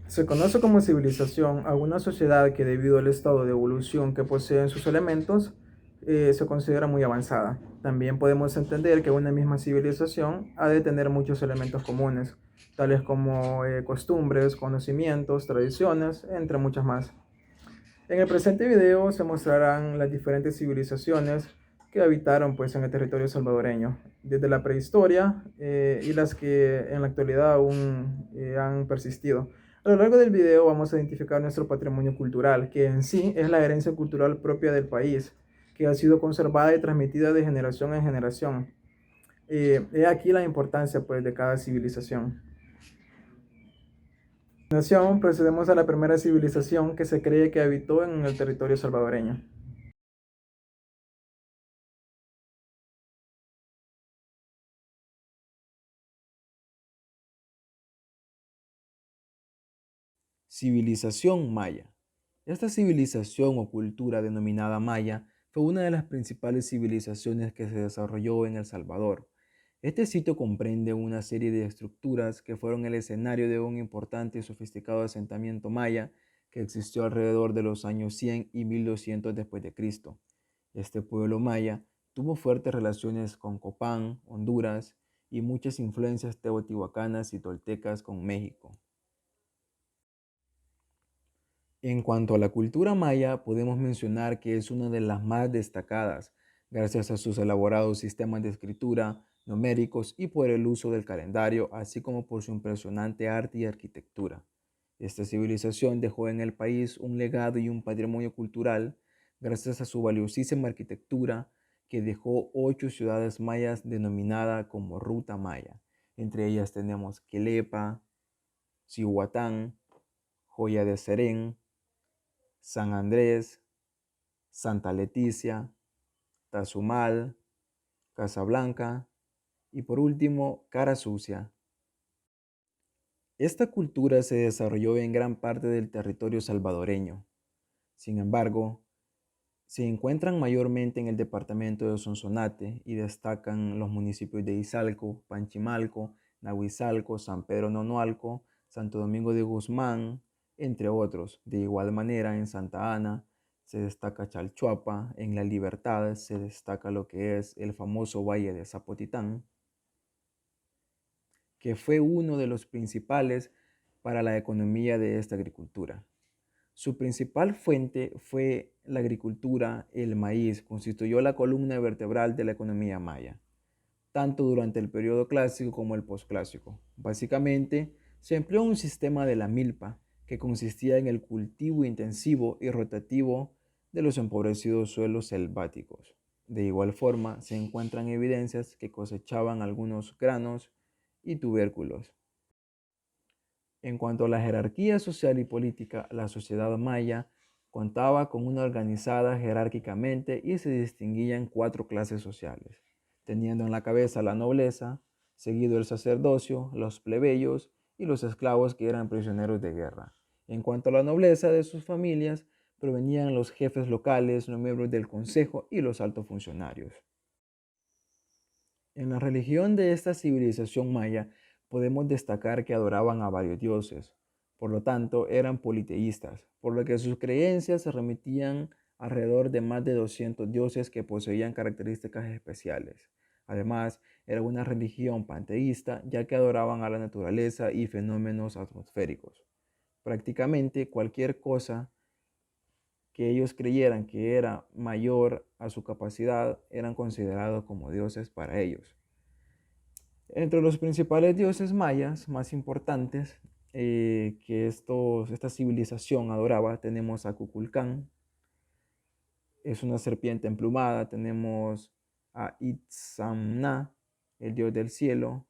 Se conoce como civilización a una sociedad que, debido al estado de evolución que posee en sus elementos, se considera muy avanzada. También podemos entender que una misma civilización ha de tener muchos elementos comunes, tales como costumbres, conocimientos, tradiciones, entre muchas más. En el presente video se mostrarán las diferentes civilizaciones que habitaron pues, en el territorio salvadoreño, desde la prehistoria y las que en la actualidad aún han persistido. A lo largo del video vamos a identificar nuestro patrimonio cultural, que en sí es la herencia cultural propia del país, que ha sido conservada y transmitida de generación en generación. He aquí la importancia pues, de cada civilización. A continuación, procedemos a la primera civilización que se cree que habitó en el territorio salvadoreño. Civilización maya. Esta civilización o cultura denominada maya fue una de las principales civilizaciones que se desarrolló en El Salvador. Este sitio comprende una serie de estructuras que fueron el escenario de un importante y sofisticado asentamiento maya que existió alrededor de los años 100 y 1200 después de Cristo. Este pueblo maya tuvo fuertes relaciones con Copán, Honduras y muchas influencias teotihuacanas y toltecas con México. En cuanto a la cultura maya, podemos mencionar que es una de las más destacadas, gracias a sus elaborados sistemas de escritura, numéricos y por el uso del calendario, así como por su impresionante arte y arquitectura. Esta civilización dejó en el país un legado y un patrimonio cultural gracias a su valiosísima arquitectura que dejó 8 ciudades mayas denominadas como Ruta Maya. Entre ellas tenemos Quelepa, Cihuatán, Joya de Serén, San Andrés, Santa Leticia, Tazumal, Casablanca y por último Cara Sucia. Esta cultura se desarrolló en gran parte del territorio salvadoreño. Sin embargo, se encuentran mayormente en el departamento de Sonsonate y destacan los municipios de Izalco, Panchimalco, Nahuizalco, San Pedro Nonoalco, Santo Domingo de Guzmán, entre otros. De igual manera, en Santa Ana se destaca Chalchuapa, en La Libertad se destaca lo que es el famoso Valle de Zapotitán, que fue uno de los principales para la economía de esta agricultura. Su principal fuente fue la agricultura, el maíz constituyó la columna vertebral de la economía maya, tanto durante el periodo clásico como el posclásico. Básicamente, se empleó un sistema de la milpa, que consistía en el cultivo intensivo y rotativo de los empobrecidos suelos selváticos. De igual forma, se encuentran evidencias que cosechaban algunos granos y tubérculos. En cuanto a la jerarquía social y política, la sociedad maya contaba con una organizada jerárquicamente y se distinguían 4 clases sociales, teniendo en la cabeza la nobleza, seguido el sacerdocio, los plebeyos y los esclavos que eran prisioneros de guerra. En cuanto a la nobleza de sus familias, provenían los jefes locales, los miembros del consejo y los altos funcionarios. En la religión de esta civilización maya podemos destacar que adoraban a varios dioses, por lo tanto eran politeístas, por lo que sus creencias se remitían alrededor de más de 200 dioses que poseían características especiales. Además, era una religión panteísta ya que adoraban a la naturaleza y fenómenos atmosféricos. Prácticamente cualquier cosa que ellos creyeran que era mayor a su capacidad eran considerados como dioses para ellos. Entre los principales dioses mayas más importantes que esta civilización adoraba, tenemos a Kukulcán, es una serpiente emplumada, tenemos a Itzamna, el dios del cielo,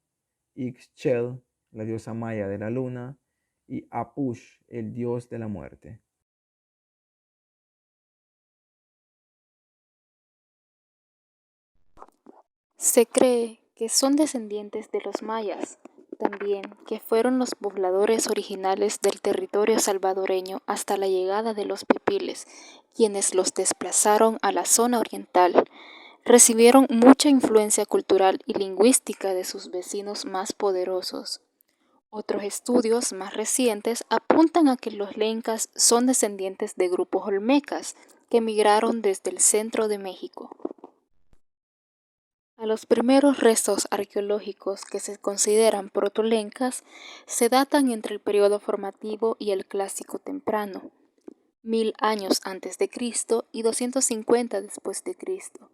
Ixchel, la diosa maya de la luna, y Apush, el dios de la muerte. Se cree que son descendientes de los mayas, también que fueron los pobladores originales del territorio salvadoreño hasta la llegada de los pipiles, quienes los desplazaron a la zona oriental. Recibieron mucha influencia cultural y lingüística de sus vecinos más poderosos. Otros estudios más recientes apuntan a que los lencas son descendientes de grupos olmecas que migraron desde el centro de México. A los primeros restos arqueológicos que se consideran protolencas se datan entre el periodo formativo y el clásico temprano, 1000 años antes de Cristo y 250 después de Cristo.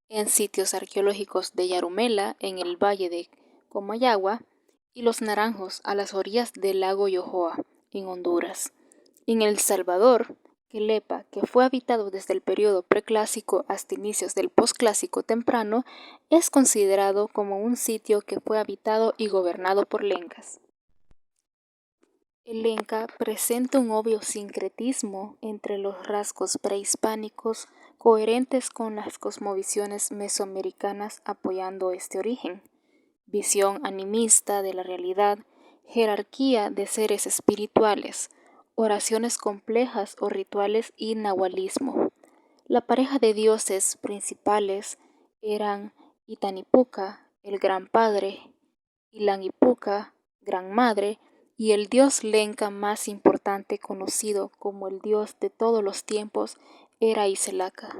En sitios arqueológicos de Yarumela, en el valle de Comayagua, y Los Naranjos, a las orillas del lago Yohoa, en Honduras. En El Salvador, Quelepa, que fue habitado desde el periodo preclásico hasta inicios del posclásico temprano, es considerado como un sitio que fue habitado y gobernado por lencas. El lenca presenta un obvio sincretismo entre los rasgos prehispánicos coherentes con las cosmovisiones mesoamericanas apoyando este origen: visión animista de la realidad, jerarquía de seres espirituales, oraciones complejas o rituales y nahualismo. La pareja de dioses principales eran Itanipuca, el Gran Padre, Ilanhipuca, Gran Madre, y el dios lenca más importante, conocido como el dios de todos los tiempos, era Iselaca.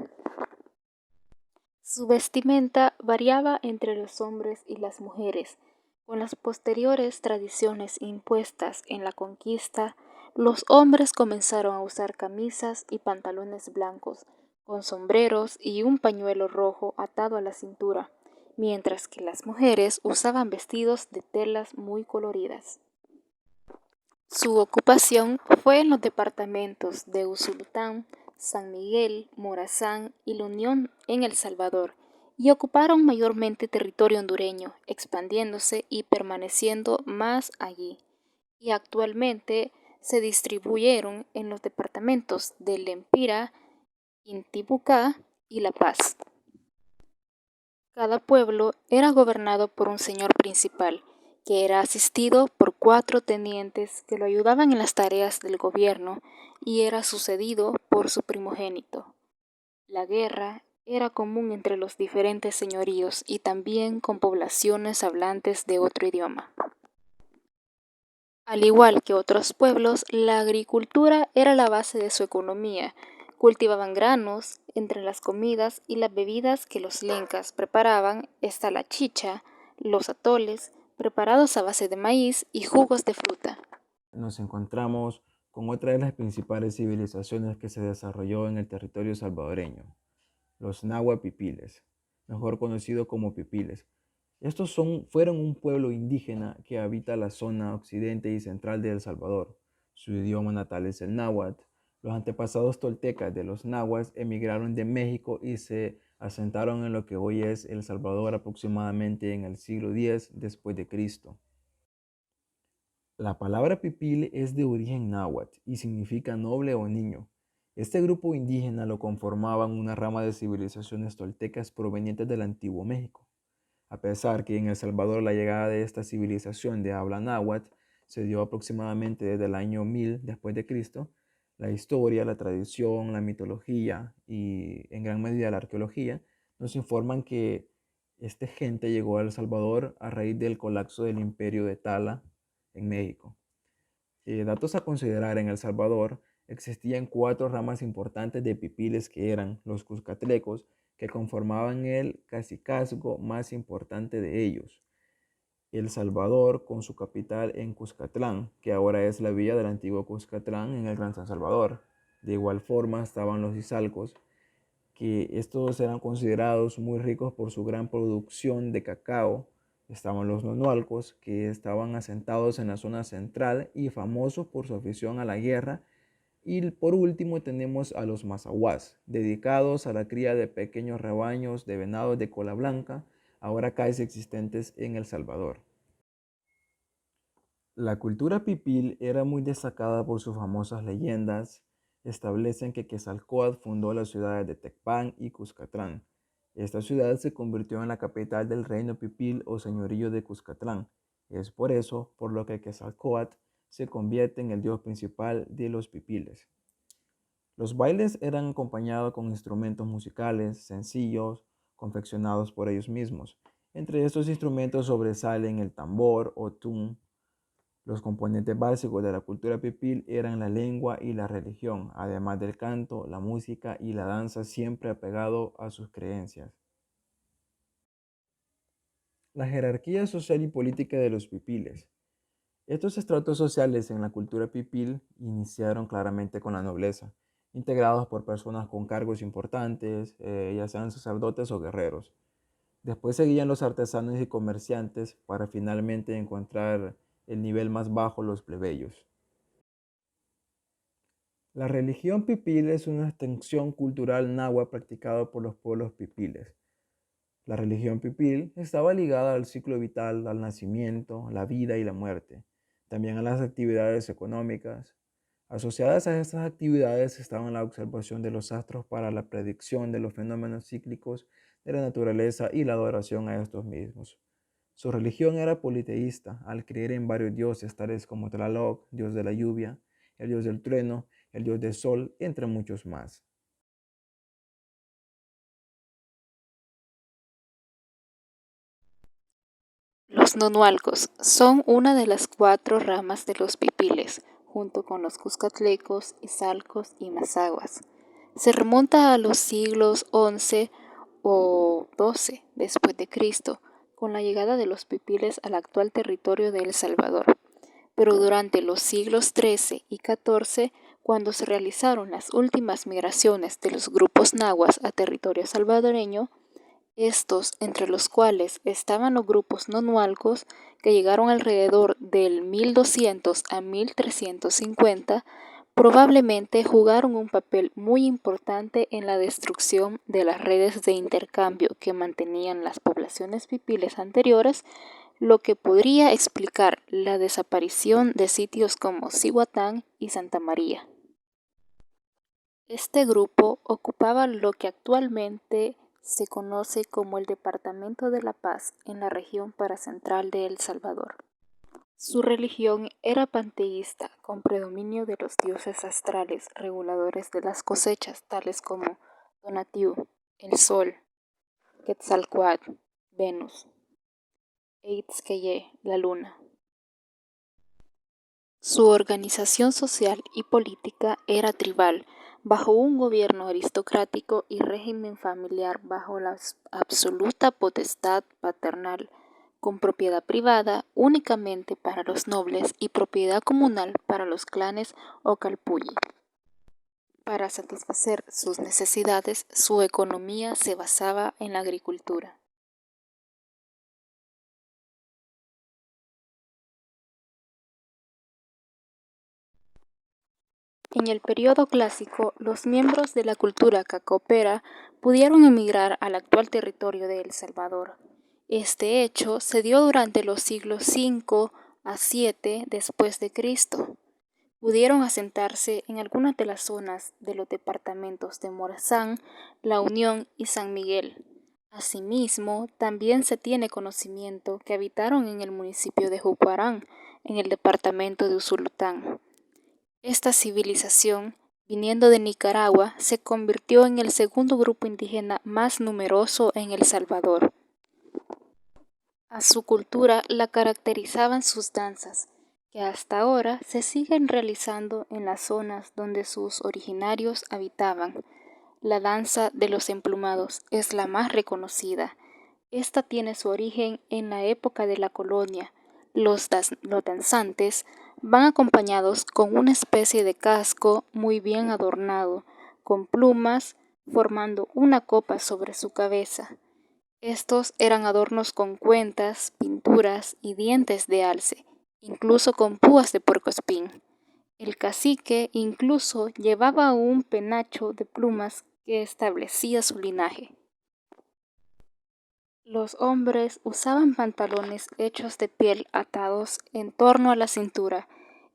Su vestimenta variaba entre los hombres y las mujeres. Con las posteriores tradiciones impuestas en la conquista, los hombres comenzaron a usar camisas y pantalones blancos, con sombreros y un pañuelo rojo atado a la cintura, mientras que las mujeres usaban vestidos de telas muy coloridas. Su ocupación fue en los departamentos de Usulután, San Miguel, Morazán y La Unión en El Salvador, y ocuparon mayormente territorio hondureño, expandiéndose y permaneciendo más allí, y actualmente se distribuyeron en los departamentos de Lempira, Intibucá y La Paz. Cada pueblo era gobernado por un señor principal, que era asistido por 4 tenientes que lo ayudaban en las tareas del gobierno, y era sucedido por su primogénito. La guerra era común entre los diferentes señoríos y también con poblaciones hablantes de otro idioma. Al igual que otros pueblos, la agricultura era la base de su economía. Cultivaban granos. Entre las comidas y las bebidas que los lencas preparaban está la chicha, los atoles, preparados a base de maíz, y jugos de fruta. Nos encontramos con otra de las principales civilizaciones que se desarrolló en el territorio salvadoreño, los Nahua Pipiles, mejor conocido como Pipiles. Estos fueron un pueblo indígena que habita la zona occidente y central de El Salvador. Su idioma natal es el náhuatl. Los antepasados toltecas de los nahuas emigraron de México y se asentaron en lo que hoy es El Salvador aproximadamente en el siglo X después de Cristo. La palabra pipil es de origen náhuatl y significa noble o niño. Este grupo indígena lo conformaban una rama de civilizaciones toltecas provenientes del Antiguo México. A pesar que en El Salvador la llegada de esta civilización de habla náhuatl se dio aproximadamente desde el año 1000 después de Cristo, la historia, la tradición, la mitología y en gran medida la arqueología nos informan que esta gente llegó a El Salvador a raíz del colapso del imperio de Tala en México. Datos a considerar: en El Salvador existían 4 ramas importantes de pipiles que eran los cuscatlecos, que conformaban el cacicazgo más importante de ellos. El Salvador, con su capital en Cuscatlán, que ahora es la villa del antiguo Cuscatlán en el Gran San Salvador. De igual forma estaban los izalcos, que estos eran considerados muy ricos por su gran producción de cacao. Estaban los nonualcos, que estaban asentados en la zona central y famosos por su afición a la guerra. Y por último tenemos a los mazahuás, dedicados a la cría de pequeños rebaños de venados de cola blanca, ahora casi existentes en El Salvador. La cultura pipil era muy destacada por sus famosas leyendas. Establecen que Quetzalcóatl fundó las ciudades de Tecpan y Cuscatlán. Esta ciudad se convirtió en la capital del reino pipil o señorío de Cuscatlán. Es por eso por lo que Quetzalcóatl se convierte en el dios principal de los pipiles. Los bailes eran acompañados con instrumentos musicales sencillos, confeccionados por ellos mismos. Entre estos instrumentos sobresalen el tambor o tun, Los componentes básicos de la cultura pipil eran la lengua y la religión, además del canto, la música y la danza, siempre apegado a sus creencias. La jerarquía social y política de los pipiles. Estos estratos sociales en la cultura pipil iniciaron claramente con la nobleza, integrados por personas con cargos importantes, ya sean sacerdotes o guerreros. Después seguían los artesanos y comerciantes para finalmente encontrar el nivel más bajo, los plebeyos. La religión pipil es una extensión cultural náhuatl practicada por los pueblos pipiles. La religión pipil estaba ligada al ciclo vital, al nacimiento, la vida y la muerte, también a las actividades económicas. Asociadas a estas actividades estaban la observación de los astros para la predicción de los fenómenos cíclicos de la naturaleza y la adoración a estos mismos. Su religión era politeísta, al creer en varios dioses tales como Tlaloc, dios de la lluvia, el dios del trueno, el dios del sol, entre muchos más. Los nonualcos son una de las 4 ramas de los pipiles, junto con los cuscatlecos, izalcos y mazaguas. Se remonta a los siglos XI o XII después de Cristo, con la llegada de los pipiles al actual territorio de El Salvador. Pero durante los siglos XIII y XIV, cuando se realizaron las últimas migraciones de los grupos nahuas a territorio salvadoreño, estos, entre los cuales estaban los grupos nonualcos, que llegaron alrededor del 1200 a 1350, probablemente jugaron un papel muy importante en la destrucción de las redes de intercambio que mantenían las poblaciones pipiles anteriores, lo que podría explicar la desaparición de sitios como Cihuatán y Santa María. Este grupo ocupaba lo que actualmente se conoce como el Departamento de La Paz en la región paracentral de El Salvador. Su religión era panteísta, con predominio de los dioses astrales reguladores de las cosechas, tales como Tonatiuh, el Sol, Quetzalcóatl, Venus, e Itzqueye, la Luna. Su organización social y política era tribal, bajo un gobierno aristocrático y régimen familiar bajo la absoluta potestad paternal, con propiedad privada únicamente para los nobles y propiedad comunal para los clanes o calpulli. Para satisfacer sus necesidades, su economía se basaba en la agricultura. En el periodo clásico, los miembros de la cultura cacopera pudieron emigrar al actual territorio de El Salvador. Este hecho se dio durante los siglos V a VII después de Cristo. Pudieron asentarse en algunas de las zonas de los departamentos de Morazán, La Unión y San Miguel. Asimismo, también se tiene conocimiento que habitaron en el municipio de Jucuarán, en el departamento de Usulután. Esta civilización, viniendo de Nicaragua, se convirtió en el segundo grupo indígena más numeroso en El Salvador. A su cultura la caracterizaban sus danzas, que hasta ahora se siguen realizando en las zonas donde sus originarios habitaban. La danza de los emplumados es la más reconocida. Esta tiene su origen en la época de la colonia. Los danzantes van acompañados con una especie de casco muy bien adornado, con plumas, formando una copa sobre su cabeza. Estos eran adornos con cuentas, pinturas y dientes de alce, incluso con púas de puercoespín. El cacique incluso llevaba un penacho de plumas que establecía su linaje. Los hombres usaban pantalones hechos de piel atados en torno a la cintura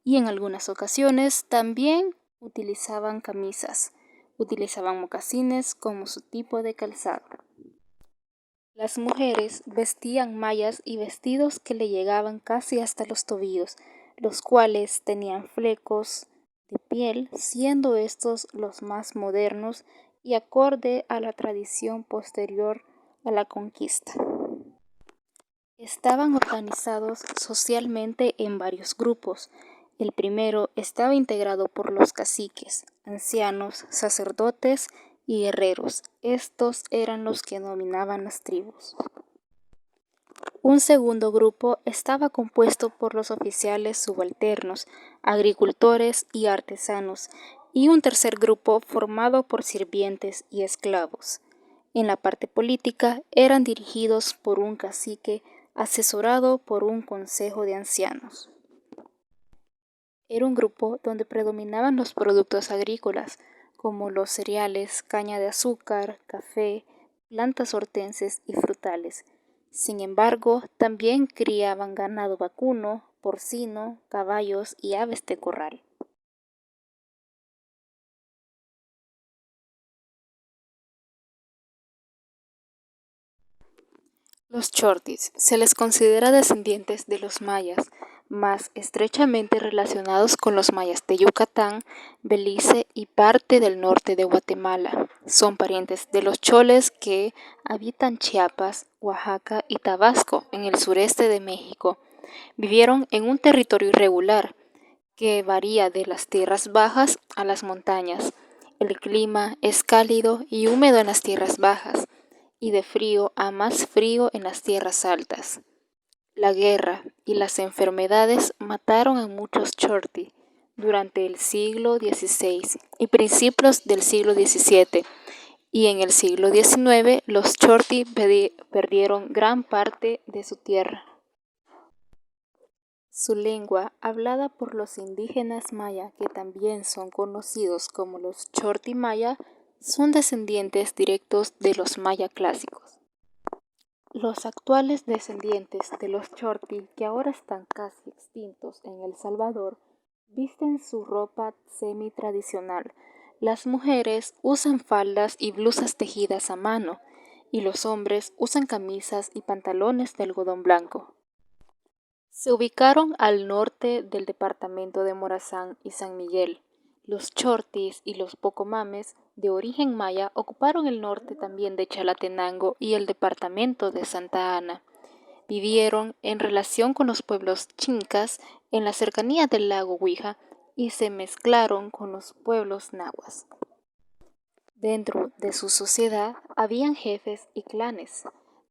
y en algunas ocasiones también utilizaban camisas. Utilizaban mocasines como su tipo de calzado. Las mujeres vestían mallas y vestidos que le llegaban casi hasta los tobillos, los cuales tenían flecos de piel, siendo estos los más modernos y acorde a la tradición posterior a la conquista. Estaban organizados socialmente en varios grupos. El primero estaba integrado por los caciques, ancianos, sacerdotes y guerreros. Estos eran los que dominaban las tribus. Un segundo grupo estaba compuesto por los oficiales subalternos, agricultores y artesanos, y un tercer grupo formado por sirvientes y esclavos. En la parte política eran dirigidos por un cacique asesorado por un consejo de ancianos. Era un grupo donde predominaban los productos agrícolas, como los cereales, caña de azúcar, café, plantas hortenses y frutales. Sin embargo, también criaban ganado vacuno, porcino, caballos y aves de corral. Los chortis se les considera descendientes de los mayas, más estrechamente relacionados con los mayas de Yucatán, Belice y parte del norte de Guatemala. Son parientes de los choles que habitan Chiapas, Oaxaca y Tabasco en el sureste de México. Vivieron en un territorio irregular que varía de las tierras bajas a las montañas. El clima es cálido y húmedo en las tierras bajas y de frío a más frío en las tierras altas. La guerra y las enfermedades mataron a muchos chorti durante el siglo XVI y principios del siglo XVII, y en el siglo XIX los chorti perdieron gran parte de su tierra. Su lengua, hablada por los indígenas maya, que también son conocidos como los chorti maya, son descendientes directos de los maya clásicos. Los actuales descendientes de los chorti, que ahora están casi extintos en El Salvador, visten su ropa semi-tradicional. Las mujeres usan faldas y blusas tejidas a mano, y los hombres usan camisas y pantalones de algodón blanco. Se ubicaron al norte del departamento de Morazán y San Miguel. Los chortis y los pocomames, de origen maya, ocuparon el norte también de Chalatenango y el departamento de Santa Ana. Vivieron en relación con los pueblos chincas en la cercanía del lago Huija y se mezclaron con los pueblos nahuas. Dentro de su sociedad habían jefes y clanes.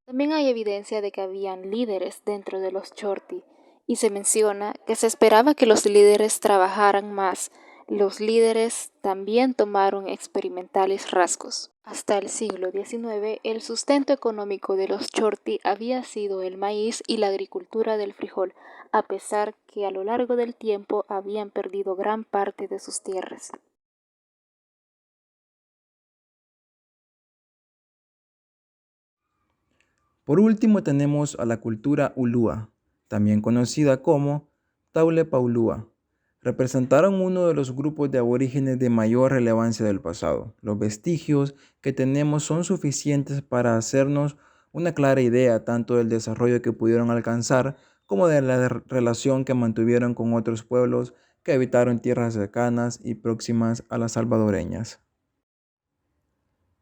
También hay evidencia de que habían líderes dentro de los chorti, y se menciona que se esperaba que los líderes trabajaran más. Los líderes también tomaron experimentales rasgos. Hasta el siglo XIX, el sustento económico de los chorti había sido el maíz y la agricultura del frijol, a pesar que a lo largo del tiempo habían perdido gran parte de sus tierras. Por último tenemos a la cultura ulúa, también conocida como Taulepaulúa. Representaron uno de los grupos de aborígenes de mayor relevancia del pasado. Los vestigios que tenemos son suficientes para hacernos una clara idea tanto del desarrollo que pudieron alcanzar como de la relación que mantuvieron con otros pueblos que habitaron tierras cercanas y próximas a las salvadoreñas.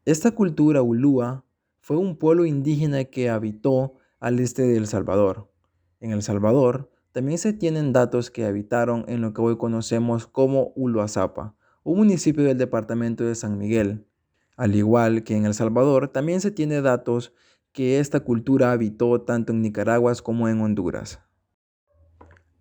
Esta cultura ulúa fue un pueblo indígena que habitó al este de El Salvador. En El Salvador también se tienen datos que habitaron en lo que hoy conocemos como Uluazapa, un municipio del departamento de San Miguel. Al igual que en El Salvador, también se tiene datos que esta cultura habitó tanto en Nicaragua como en Honduras.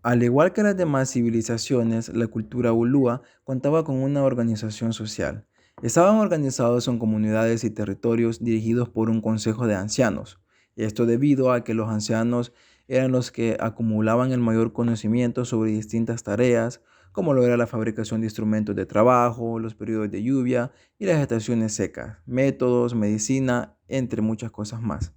Al igual que las demás civilizaciones, la cultura ulúa contaba con una organización social. Estaban organizados en comunidades y territorios dirigidos por un consejo de ancianos. Esto debido a que los ancianos eran los que acumulaban el mayor conocimiento sobre distintas tareas, como lo era la fabricación de instrumentos de trabajo, los periodos de lluvia y las estaciones secas, métodos, medicina, entre muchas cosas más.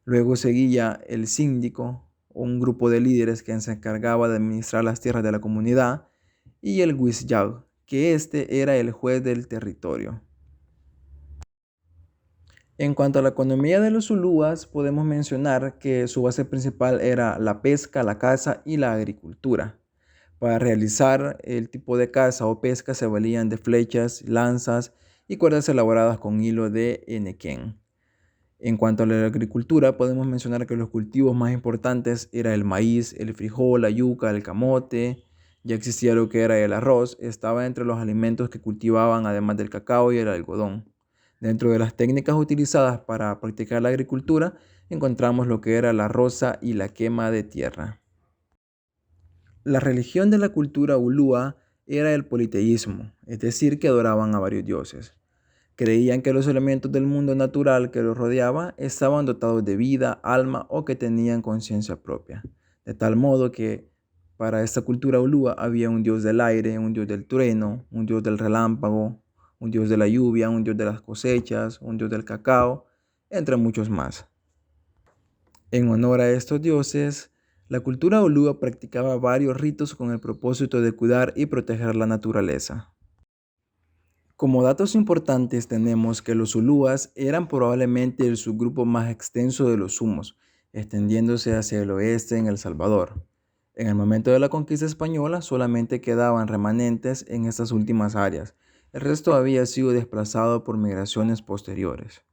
Luego seguía el síndico, un grupo de líderes que se encargaba de administrar las tierras de la comunidad, y el Huizyag, que este era el juez del territorio. En cuanto a la economía de los ulúas, podemos mencionar que su base principal era la pesca, la caza y la agricultura. Para realizar el tipo de caza o pesca se valían de flechas, lanzas y cuerdas elaboradas con hilo de enequén. En cuanto a la agricultura, podemos mencionar que los cultivos más importantes eran el maíz, el frijol, la yuca, el camote. Ya existía lo que era el arroz, estaba entre los alimentos que cultivaban además del cacao y el algodón. Dentro de las técnicas utilizadas para practicar la agricultura, encontramos lo que era la roza y la quema de tierra. La religión de la cultura ulúa era el politeísmo, es decir, que adoraban a varios dioses. Creían que los elementos del mundo natural que los rodeaba estaban dotados de vida, alma o que tenían conciencia propia. De tal modo que para esta cultura ulúa había un dios del aire, un dios del trueno, un dios del relámpago, un dios de la lluvia, un dios de las cosechas, un dios del cacao, entre muchos más. En honor a estos dioses, la cultura ulúa practicaba varios ritos con el propósito de cuidar y proteger la naturaleza. Como datos importantes tenemos que los ulúas eran probablemente el subgrupo más extenso de los sumos, extendiéndose hacia el oeste en El Salvador. En el momento de la conquista española solamente quedaban remanentes en estas últimas áreas. El resto había sido desplazado por migraciones posteriores.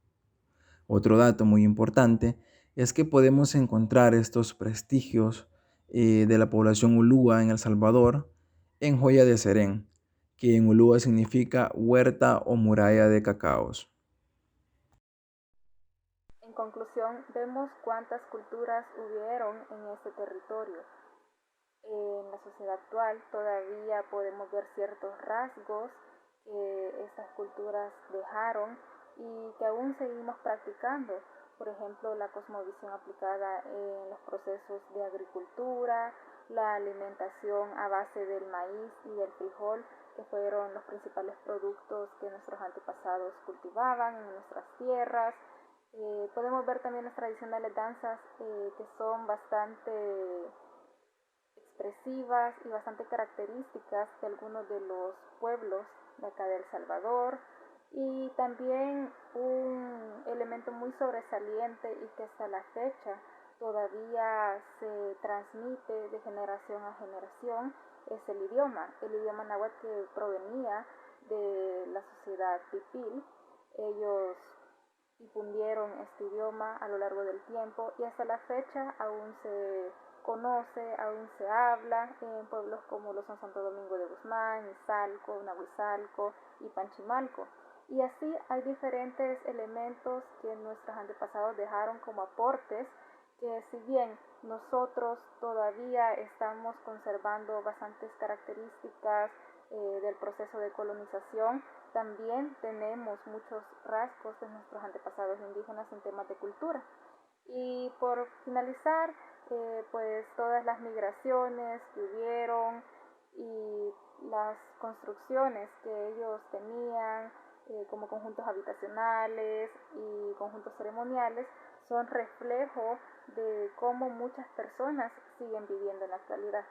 Otro dato muy importante es que podemos encontrar estos prestigios de la población ulúa en El Salvador en Joya de Serén, que en ulúa significa huerta o muralla de cacaos. En conclusión, vemos cuántas culturas hubieron en este territorio. En la sociedad actual todavía podemos ver ciertos rasgos que estas culturas dejaron y que aún seguimos practicando. Por ejemplo, la cosmovisión aplicada en los procesos de agricultura, la alimentación a base del maíz y del frijol, que fueron los principales productos que nuestros antepasados cultivaban en nuestras tierras. Podemos ver también las tradicionales danzas que son bastante expresivas y bastante características de algunos de los pueblos de acá de El Salvador, y también un elemento muy sobresaliente y que hasta la fecha todavía se transmite de generación a generación es el idioma náhuatl que provenía de la sociedad pipil. Ellos difundieron este idioma a lo largo del tiempo y hasta la fecha aún se conoce, aún se habla en pueblos como lo son Santo Domingo de Guzmán, Izalco, Nahuizalco y Panchimalco. Y así hay diferentes elementos que nuestros antepasados dejaron como aportes que, si bien nosotros todavía estamos conservando bastantes características del proceso de colonización, también tenemos muchos rasgos de nuestros antepasados indígenas en temas de cultura. Y por finalizar, pues todas las migraciones que hubieron y las construcciones que ellos tenían como conjuntos habitacionales y conjuntos ceremoniales son reflejo de cómo muchas personas siguen viviendo en la actualidad.